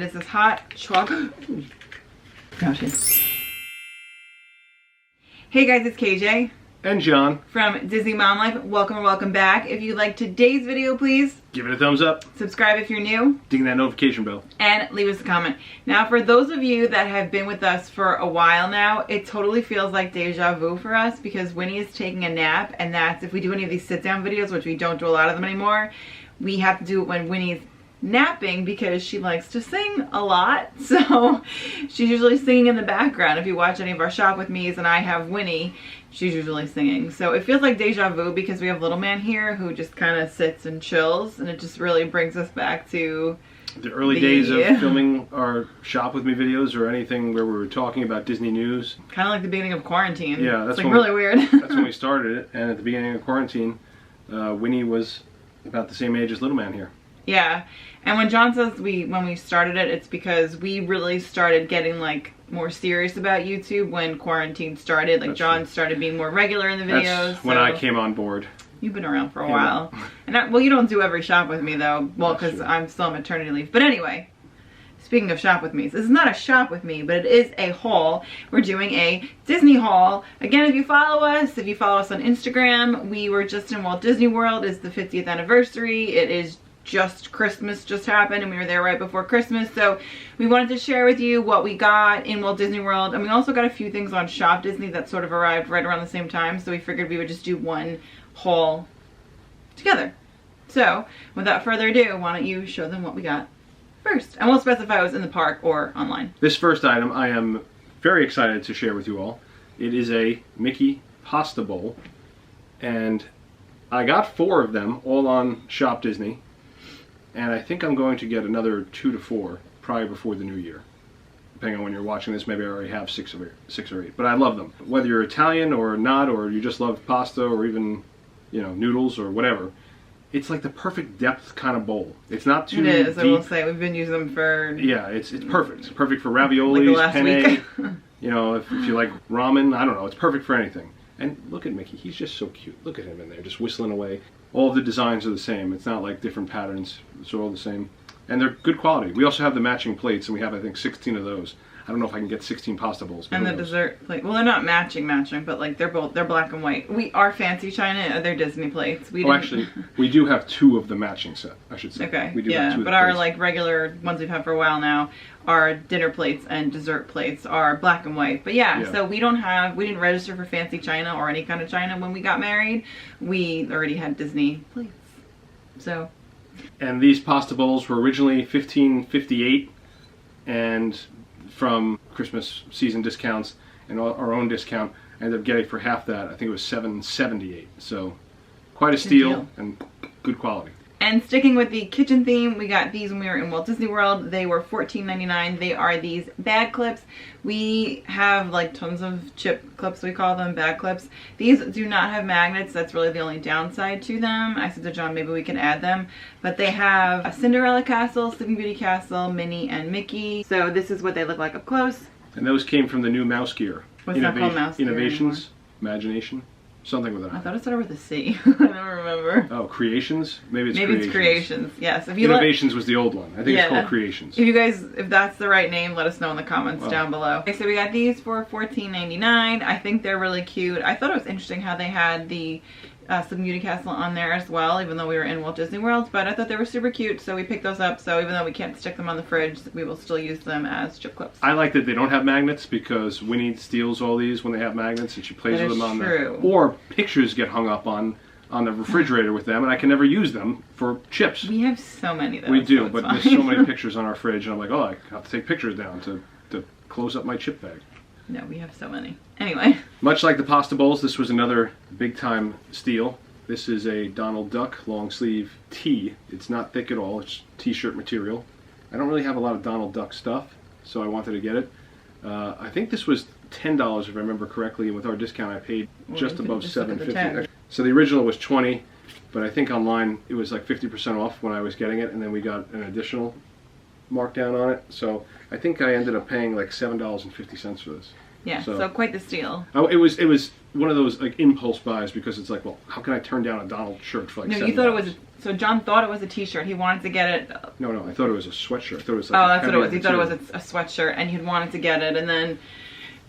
It is this hot chocolate. Gotcha. Hey guys, it's KJ. And John. From Disney Mom Life. Welcome or welcome back. If you like today's video, please give it a thumbs up. Subscribe if you're new. Ding that notification bell. And leave us a comment. Now, for those of you that have been with us for a while now, it totally feels like deja vu for us because Winnie is taking a nap, and that's if we do any of these sit-down videos, which we don't do a lot of them anymore, we have to do it when Winnie's napping because she likes to sing a lot. So she's usually singing in the background. If you watch any of our Shop With Me's and I have Winnie, she's usually singing. So it feels like deja vu because we have Little Man here who just kind of sits and chills, and it just really brings us back to the early days of filming our Shop With Me videos or anything where we were talking about Disney news. Kind of like the beginning of quarantine. Yeah, that's like really weird. That's when we started it, and at the beginning of quarantine, Winnie was about the same age as Little Man here. Yeah, and when John says when we started it, it's because we really started getting like more serious about YouTube when quarantine started. Like John started being more regular in the videos. That's when I came on board. You've been around for a while. And well, you don't do every Shop With Me though. Well, because I'm still on maternity leave. But anyway, speaking of Shop With Me, this is not a Shop With Me, but it is a haul. We're doing a Disney haul. Again, if you follow us on Instagram, we were just in Walt Disney World. It's the 50th anniversary. It is just Christmas just happened and we were there right before Christmas, so we wanted to share with you what we got in Walt Disney World, and we also got a few things on Shop Disney that sort of arrived right around the same time, so we figured we would just do one haul together. So without further ado, why don't you show them what we got first, and we'll specify it was in the park or online. This first item I am very excited to share with you all. It is a Mickey pasta bowl, and I got 4 of them all on Shop Disney. And I think I'm going to get another 2 to 4 probably before the new year. Depending on when you're watching this, maybe I already have 6 or 8. But I love them. Whether you're Italian or not, or you just love pasta or even, you know, noodles or whatever, it's like the perfect depth kind of bowl. It's not too deep. It is, I will say. We've been using them for... Yeah, it's perfect. It's perfect for raviolis, like penne. You know, if you like ramen, I don't know. It's perfect for anything. And look at Mickey. He's just so cute. Look at him in there, just whistling away. All of the designs are the same. It's not like different patterns. It's all the same. And they're good quality. We also have the matching plates, and we have, I think, 16 of those. I don't know if I can get 16 pasta bowls. And the dessert plate. Well, they're not matching, but like they're black and white. Our fancy china, they're Disney plates. Actually, we do have 2 of the matching set, I should say. Okay. We do have 2 of but the our plates. like regular ones we've had for a while now, our dinner plates and dessert plates are black and white. But yeah, so we didn't register for fancy china or any kind of china when we got married. We already had Disney plates. So. And these pasta bowls were originally $15.58, and from Christmas season discounts and our own discount, I ended up getting for half that. I think it was $7.78. So quite a steal and good quality. And sticking with the kitchen theme, we got these when we were in Walt Disney World. They were $14.99. They are these bag clips. We have like tons of chip clips, we call them bag clips. These do not have magnets. That's really the only downside to them. I said to John, maybe we can add them. But they have a Cinderella castle, Sleeping Beauty castle, Minnie, and Mickey. So this is what they look like up close. And those came from the new Mouse Gear. What's that called, Mouse Gear Innovations? Imagination? Something with that. I thought it started with a C. I don't remember. Oh, Creations? Maybe it's Creations. Yes. If Innovations was the old one. I think it's called Creations. If you guys, if that's the right name, let us know in the comments down below. Okay, so we got these for $14.99. I think they're really cute. I thought it was interesting how they had the Sleeping Beauty castle on there as well, even though we were in Walt Disney World, but I thought they were super cute, so we picked those up. So even though we can't stick them on the fridge, we will still use them as chip clips. I like that they don't have magnets because Winnie steals all these when they have magnets, and she plays with them on true. Or pictures get hung up on the refrigerator with them, and I can never use them for chips. We have so many though. We do, but there's so many pictures on our fridge, and I'm like, oh, I have to take pictures down to close up my chip bag. No, we have so many. Anyway. Much like the pasta bowls, this was another big time steal. This is a Donald Duck long sleeve tee. It's not thick at all, it's t-shirt material. I don't really have a lot of Donald Duck stuff, so I wanted to get it. I think this was $10 if I remember correctly, and with our discount I paid just above $7.50. So the original was $20, but I think online it was like 50% off when I was getting it, and then we got an additional markdown on it. So I think I ended up paying like $7.50 for this. Yeah, so quite the steal. Oh, it was one of those like impulse buys because it's like, well, how can I turn down a Donald shirt for like $7? No, you thought it was. So John thought it was a T-shirt. He wanted to get it. No, I thought it was a sweatshirt. I thought it was like that's what it was. He thought it was a sweatshirt, and he'd wanted to get it. And then,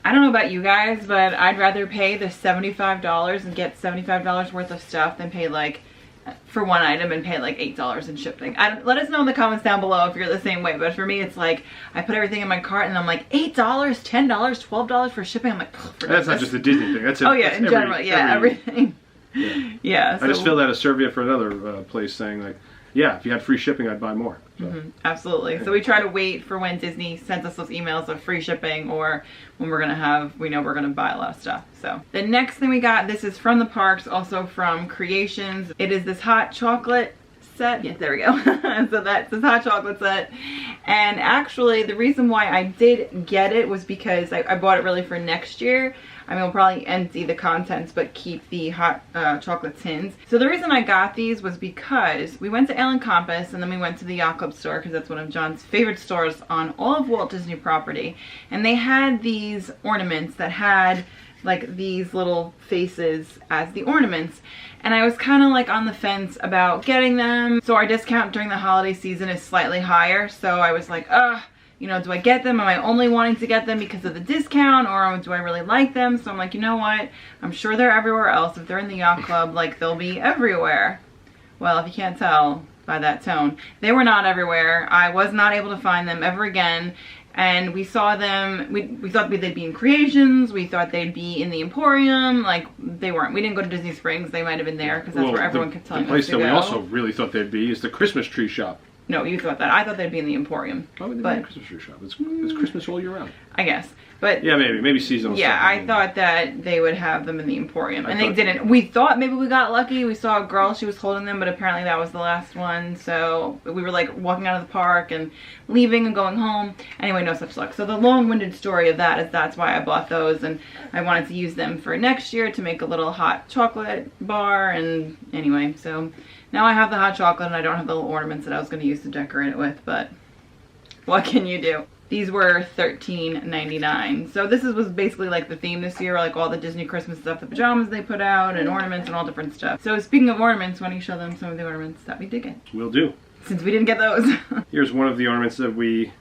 I don't know about you guys, but I'd rather pay the $75 and get $75 worth of stuff than pay like for one item and pay like $8 in shipping. Let us know in the comments down below if you're the same way. But for me, it's like I put everything in my cart and I'm like $8, $10, $12 for shipping. I'm like, that's not just a Disney thing. That's in general, everything. Yeah. So I just filled out a survey for another place saying like, yeah, if you had free shipping, I'd buy more. So. Absolutely. So we try to wait for when Disney sends us those emails of free shipping or when we know we're gonna buy a lot of stuff. So the next thing we got, this is from the parks, also from Creations. It is this hot chocolate set. Yes, there we go. So that's this hot chocolate set. And actually the reason why I did get it was because I bought it really for next year. I mean, we'll probably empty the contents, but keep the hot chocolate tins. So the reason I got these was because we went to Ale and Compass, and then we went to the Yacht Club store, because that's one of John's favorite stores on all of Walt Disney property. And they had these ornaments that had like these little faces as the ornaments. And I was kind of like on the fence about getting them. So our discount during the holiday season is slightly higher. So I was like, you know, do I get them? Am I only wanting to get them because of the discount, or do I really like them? So I'm like, you know what? I'm sure they're everywhere else. If they're in the Yacht Club, like they'll be everywhere. Well, if you can't tell by that tone, they were not everywhere. I was not able to find them ever again. And we saw them, we thought they'd be in Creations, we thought they'd be in the Emporium, like they weren't. We didn't go to Disney Springs, they might have been there because that's where everyone kept telling us to go. The place that we also really thought they'd be is the Christmas tree shop. No, you thought that. I thought they'd be in the Emporium. Why would they be in the Christmas tree shop? It's Christmas all year round. I guess. But yeah, maybe seasonal yeah, stuff. I thought that they would have them in the Emporium, and they didn't. We thought maybe we got lucky. We saw a girl, she was holding them, but apparently that was the last one. So we were like walking out of the park and leaving and going home. Anyway, no such luck. So the long-winded story of that is that's why I bought those, and I wanted to use them for next year to make a little hot chocolate bar. And anyway, so now I have the hot chocolate and I don't have the little ornaments that I was going to use to decorate it with, but what can you do? These were $13.99. So this was basically like the theme this year, like all the Disney Christmas stuff, the pajamas they put out, and ornaments and all different stuff. So speaking of ornaments, why don't you show them some of the ornaments that we did get? Will do. Since we didn't get those. Here's one of the ornaments that we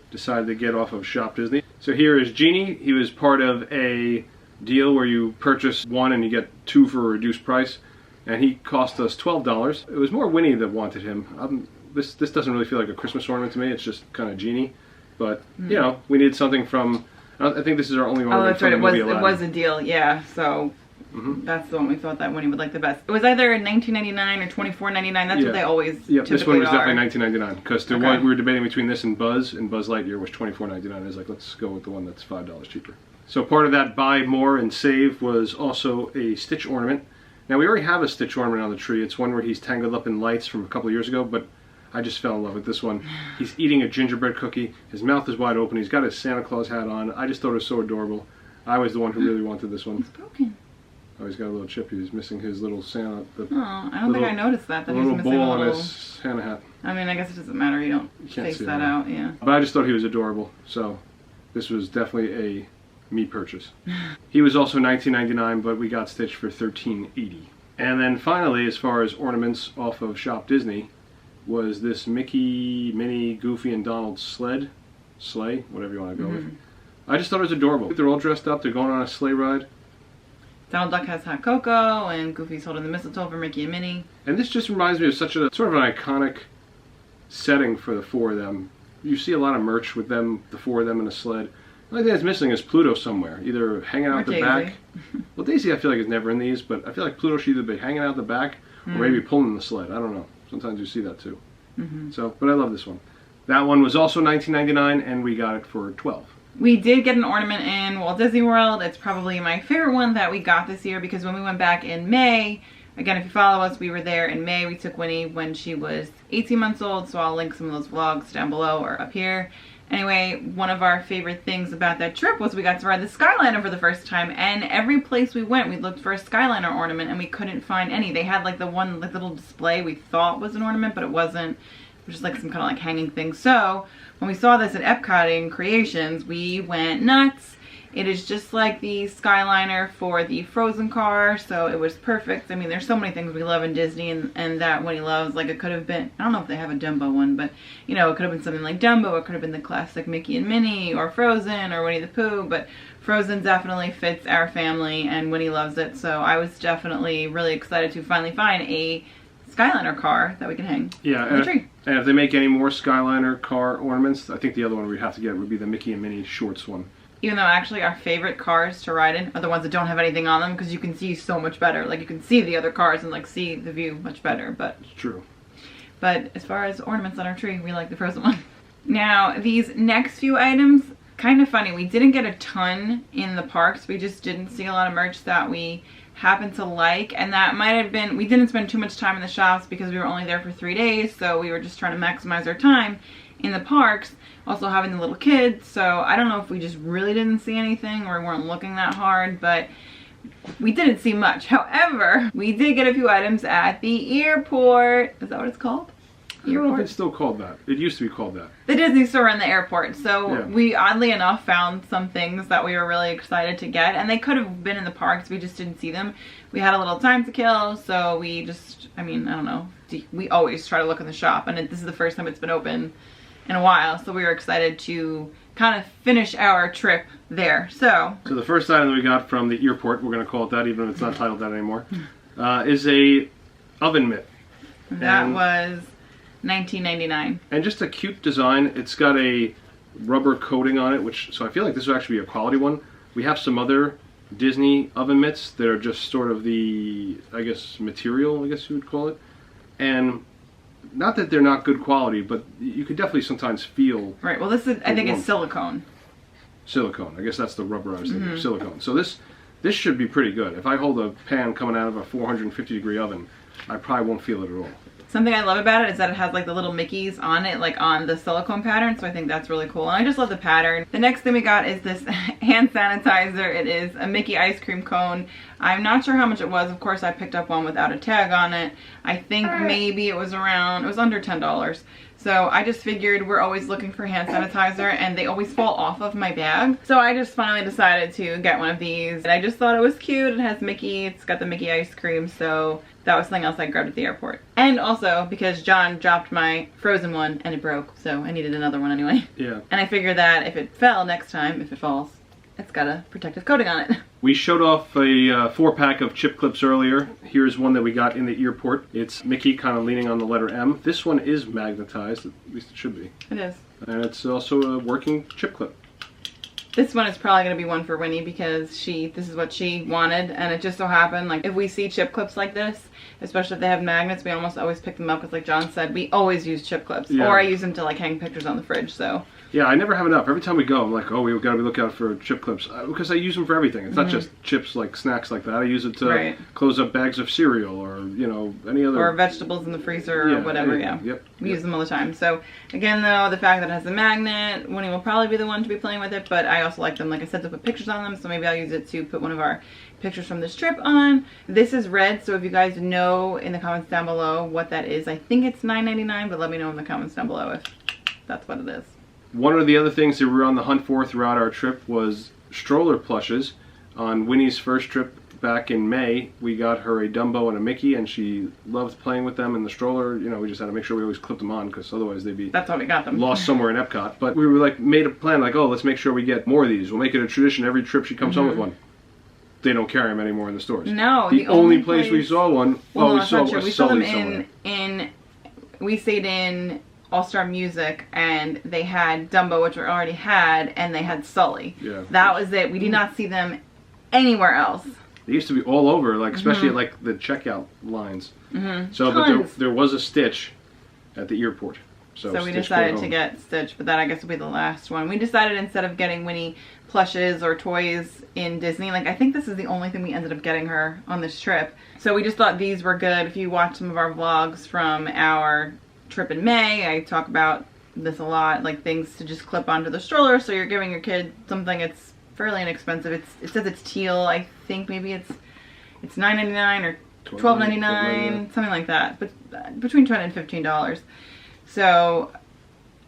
decided to get off of Shop Disney. So here is Genie. He was part of a deal where you purchase one and you get two for a reduced price. And he cost us $12. It was more Winnie that wanted him. This doesn't really feel like a Christmas ornament to me. It's just kind of Genie. But, you know, we needed something from, I think this is our only ornament. Oh, that's right. It was a deal, yeah. So that's the one we thought that Winnie would like the best. It was either $19.99 or $24.99. That's what they always typically this one was are. definitely $19.99. Because the one we were debating between this and Buzz Lightyear was $24.99. I was like, let's go with the one that's $5 cheaper. So part of that buy more and save was also a Stitch ornament. Now, we already have a Stitch ornament on the tree. It's one where he's tangled up in lights from a couple of years ago, but I just fell in love with this one. He's eating a gingerbread cookie. His mouth is wide open. He's got his Santa Claus hat on. I just thought it was so adorable. I was the one who really wanted this one. It's broken. Oh, he's got a little chip. He's missing his little Santa. I don't think I noticed that he was missing a little little ball on his Santa hat. I mean, I guess it doesn't matter. You don't face that out, yeah. But I just thought he was adorable. So this was definitely a me purchase. He was also $19.99, but we got Stitch for $13.80. And then finally, as far as ornaments off of Shop Disney, was this Mickey, Minnie, Goofy, and Donald sleigh, whatever you want to go with. I just thought it was adorable. They're all dressed up. They're going on a sleigh ride. Donald Duck has hot cocoa, and Goofy's holding the mistletoe for Mickey and Minnie. And this just reminds me of such a sort of an iconic setting for the four of them. You see a lot of merch with them, the four of them in a sled. The only thing that's missing is Pluto somewhere, either hanging out the back. Well, Daisy I feel like is never in these, but I feel like Pluto should either be hanging out the back or maybe pulling the sled. I don't know. Sometimes you see that too. So, but I love this one. That one was also $19.99, and we got it for $12. We did get an ornament in Walt Disney World. It's probably my favorite one that we got this year because when we went back in May, again, if you follow us, we were there in May. We took Winnie when she was 18 months old, so I'll link some of those vlogs down below or up here. Anyway, one of our favorite things about that trip was we got to ride the Skyliner for the first time, and every place we went, we looked for a Skyliner ornament, and we couldn't find any. They had like the one like little display we thought was an ornament, but it wasn't. It was just like some kind of like hanging thing. So when we saw this at Epcot in Creations, we went nuts, It is just like the Skyliner for the Frozen car, so it was perfect. I mean, there's so many things we love in Disney, and that Winnie loves. Like, it could have been, I don't know if they have a Dumbo one, but, you know, it could have been something like Dumbo. It could have been the classic Mickey and Minnie, or Frozen, or Winnie the Pooh, but Frozen definitely fits our family, and Winnie loves it, so I was definitely really excited to finally find a Skyliner car that we can hang on the tree. And if they make any more Skyliner car ornaments, I think the other one we'd have to get would be the Mickey and Minnie shorts one. Even though actually our favorite cars to ride in are the ones that don't have anything on them, because you can see so much better. Like, you can see the other cars and like see the view much better. But it's true. But as far as ornaments on our tree, we like the Frozen one. Now, these next few items, kind of funny. We didn't get a ton in the parks. We just didn't see a lot of merch that we happen to like, and that might have been, we didn't spend too much time in the shops because we were only there for 3 days, so we were just trying to maximize our time in the parks, also having the little kids. So I don't know if we just really didn't see anything or we weren't looking that hard, but we didn't see much. However, we did get a few items at the airport. Is that what it's called? I don't know if it's still called that. It used to be called that. The Disney store in the airport. So yeah. We, oddly enough, found some things that we were really excited to get. And they could have been in the parks. We just didn't see them. We had a little time to kill. So we just, I mean, I don't know. We always try to look in the shop. And this is the first time it's been open in a while. So we were excited to kind of finish our trip there. So the first item that we got from the airport, we're going to call it that even if it's not titled that anymore, is a oven mitt. That was $19.99. And just a cute design. It's got a rubber coating on it, so I feel like this would actually be a quality one. We have some other Disney oven mitts that are just sort of the, I guess, material, I guess you would call it. And not that they're not good quality, but you could definitely sometimes feel. Right, well this is, I think it's silicone. Silicone, I guess that's the rubber I was thinking of, silicone. So this should be pretty good. If I hold a pan coming out of a 450 degree oven, I probably won't feel it at all. Something I love about it is that it has like the little Mickeys on it, like on the silicone pattern, so I think that's really cool. And I just love the pattern. The next thing we got is this hand sanitizer. It is a Mickey ice cream cone. I'm not sure how much it was. Of course, I picked up one without a tag on it. I think maybe it was under $10. So I just figured we're always looking for hand sanitizer and they always fall off of my bag. So I just finally decided to get one of these. And I just thought it was cute. It has Mickey. It's got the Mickey ice cream. So that was something else I grabbed at the airport. And also because John dropped my Frozen one and it broke. So I needed another one anyway. Yeah. And I figured that if it fell next time, if it falls, it's got a protective coating on it. We showed off a 4-pack of chip clips earlier. Here's one that we got in the airport. It's Mickey kind of leaning on the letter M. This one is magnetized, at least it should be. It is. And it's also a working chip clip. This one is probably going to be one for Winnie because this is what she wanted, and it just so happened, like, if we see chip clips like this, especially if they have magnets, we almost always pick them up because, like John said, we always use chip clips. Yeah. Or I use them to, like, hang pictures on the fridge, so. Yeah, I never have enough. Every time we go, I'm like, oh, we've got to look out for chip clips. Because I use them for everything. It's not just chips, like snacks like that. I use it to close up bags of cereal or, you know, any other. Or vegetables in the freezer or whatever, Yep. We use them all the time. So, again, though, the fact that it has a magnet, Winnie will probably be the one to be playing with it, but I also like them, like I said, to put pictures on them, so maybe I'll use it to put one of our pictures from this trip on. This is red, so if you guys know in the comments down below what that is, I think it's $9.99, but let me know in the comments down below if that's what it is. One of the other things that we were on the hunt for throughout our trip was stroller plushes. On Winnie's first trip back in May, we got her a Dumbo and a Mickey, and she loved playing with them in the stroller. You know, we just had to make sure we always clipped them on, because otherwise they'd be that's how we got them. Lost somewhere in Epcot. But we were like, made a plan, like, oh, let's make sure we get more of these. We'll make it a tradition every trip she comes home with one. They don't carry them anymore in the stores. No, the only place we saw one. Well, we saw them we stayed in All-Star Music, and they had Dumbo, which we already had, and they had Sully. Yeah. That was it. We did not see them anywhere else. They used to be all over, like especially at like the checkout lines. So, but there was a Stitch at the airport. So we decided to get Stitch, but that I guess will be the last one. We decided instead of getting Winnie plushes or toys in Disney, like I think this is the only thing we ended up getting her on this trip. So we just thought these were good. If you watch some of our vlogs from our trip in May, I talk about this a lot, like things to just clip onto the stroller, so you're giving your kid something. It's fairly inexpensive. It says it's teal. I think maybe it's $9.99 or $12.99, something like that, but between $20 and $15. So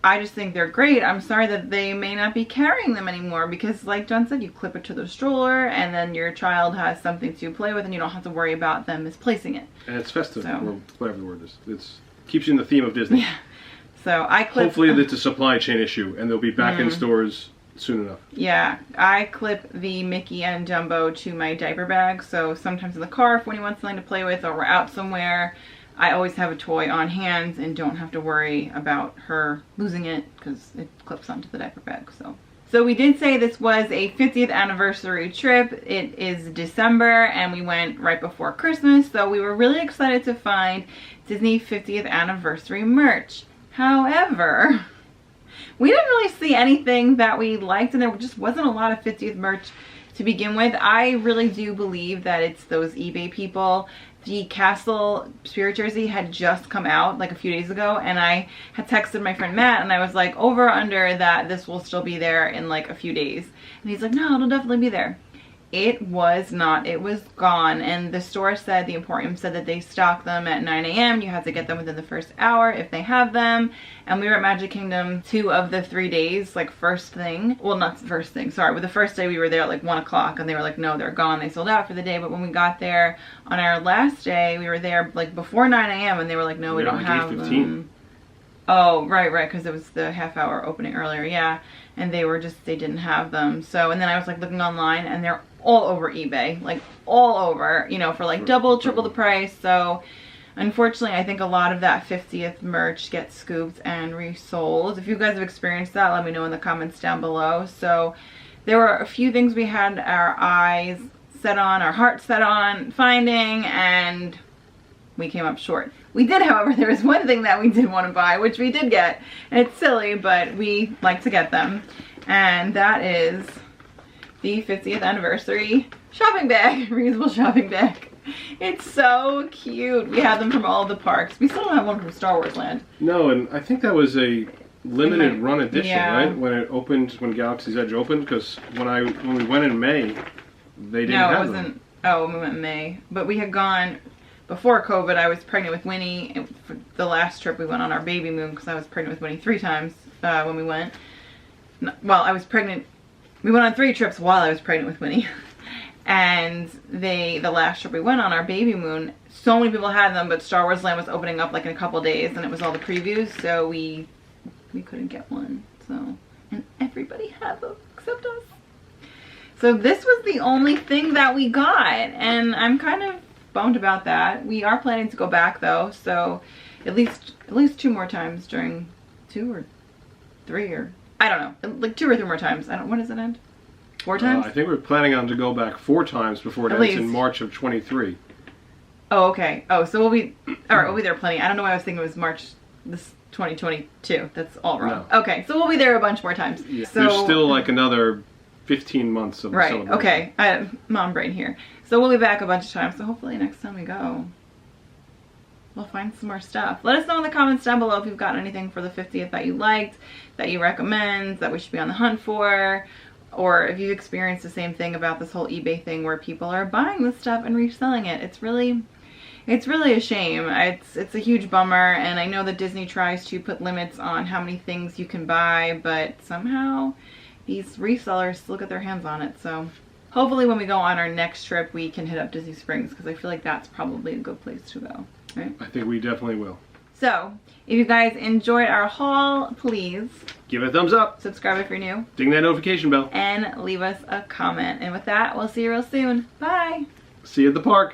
I just think they're great. I'm sorry that they may not be carrying them anymore because like John said, you clip it to the stroller and then your child has something to play with and you don't have to worry about them misplacing it. And it's festive, or whatever the word is. It keeps you in the theme of Disney. Yeah. So I clip... Hopefully it's a supply chain issue and they'll be back in stores soon enough. Yeah, I clip the Mickey and Dumbo to my diaper bag, so sometimes in the car if Winnie wants something to play with or we're out somewhere, I always have a toy on hand and don't have to worry about her losing it because it clips onto the diaper bag. So we did say this was a 50th anniversary trip. It is December and we went right before Christmas, so we were really excited to find Disney 50th anniversary merch. However, we didn't really see anything that we liked and there just wasn't a lot of 50th merch to begin with. I really do believe that it's those eBay people. The Castle Spirit jersey had just come out like a few days ago and I had texted my friend Matt and I was like, over or under that this will still be there in like a few days. And he's like, no, it'll definitely be there. It was not. It was gone. And the store said, the Emporium said that they stock them at 9 a.m. You have to get them within the first hour if they have them. And we were at Magic Kingdom 2 of the 3 days, like first thing. Well, not the first thing, sorry. But the first day we were there at like 1 o'clock and they were like, no, they're gone. They sold out for the day. But when we got there on our last day, we were there like before 9 a.m. and they were like, no, we don't have them. Oh, right, because it was the half-hour opening earlier, yeah. And they didn't have them. So, and then I was like looking online and they're all over eBay, like all over, you know, for like double, triple the price. So unfortunately, I think a lot of that 50th merch gets scooped and resold. If you guys have experienced that, let me know in the comments down below. So there were a few things we had our eyes set on, our hearts set on finding, and we came up short. We did, however, there was one thing that we did want to buy, which we did get, and it's silly, but we like to get them, and that is the 50th anniversary shopping bag, reusable shopping bag. It's so cute. We have them from all of the parks. We still don't have one from Star Wars Land. No, and I think that was a limited run edition, right? When it opened, when Galaxy's Edge opened, because when we went in May, they didn't have them. No, it wasn't. Oh, we went in May, but we had gone before COVID. I was pregnant with Winnie. And for the last trip we went on our baby moon because I was pregnant with Winnie 3 times when we went. Well, I was pregnant. We went on 3 trips while I was pregnant with Winnie. And the last trip we went on, our baby moon, so many people had them, but Star Wars Land was opening up like in a couple days and it was all the previews, so we couldn't get one. So, and everybody had them except us. So this was the only thing that we got, and I'm kind of bummed about that. We are planning to go back though, so at least 2 more times during 2 or 3 or I don't know, like 2 or 3 more times. When does it end? 4 times? I think we're planning on to go back 4 times before it ends in March of 23. Oh, okay. Oh, so we'll be there plenty. I don't know why I was thinking it was March this 2022. That's all wrong. No. Okay, so we'll be there a bunch more times. Yeah. So, there's still like another 15 months of celebration. Right, okay. I have mom brain here. So we'll be back a bunch of times, so hopefully next time we go, we'll find some more stuff. Let us know in the comments down below if you've got anything for the 50th that you liked, that you recommend, that we should be on the hunt for, or if you've experienced the same thing about this whole eBay thing where people are buying this stuff and reselling it. It's really a shame. It's a huge bummer, and I know that Disney tries to put limits on how many things you can buy, but somehow these resellers still get their hands on it. So hopefully when we go on our next trip, we can hit up Disney Springs, because I feel like that's probably a good place to go. Right? I think we definitely will. So, if you guys enjoyed our haul, please give it a thumbs up, subscribe if you're new, ding that notification bell, and leave us a comment. And with that, we'll see you real soon. Bye! See you at the park!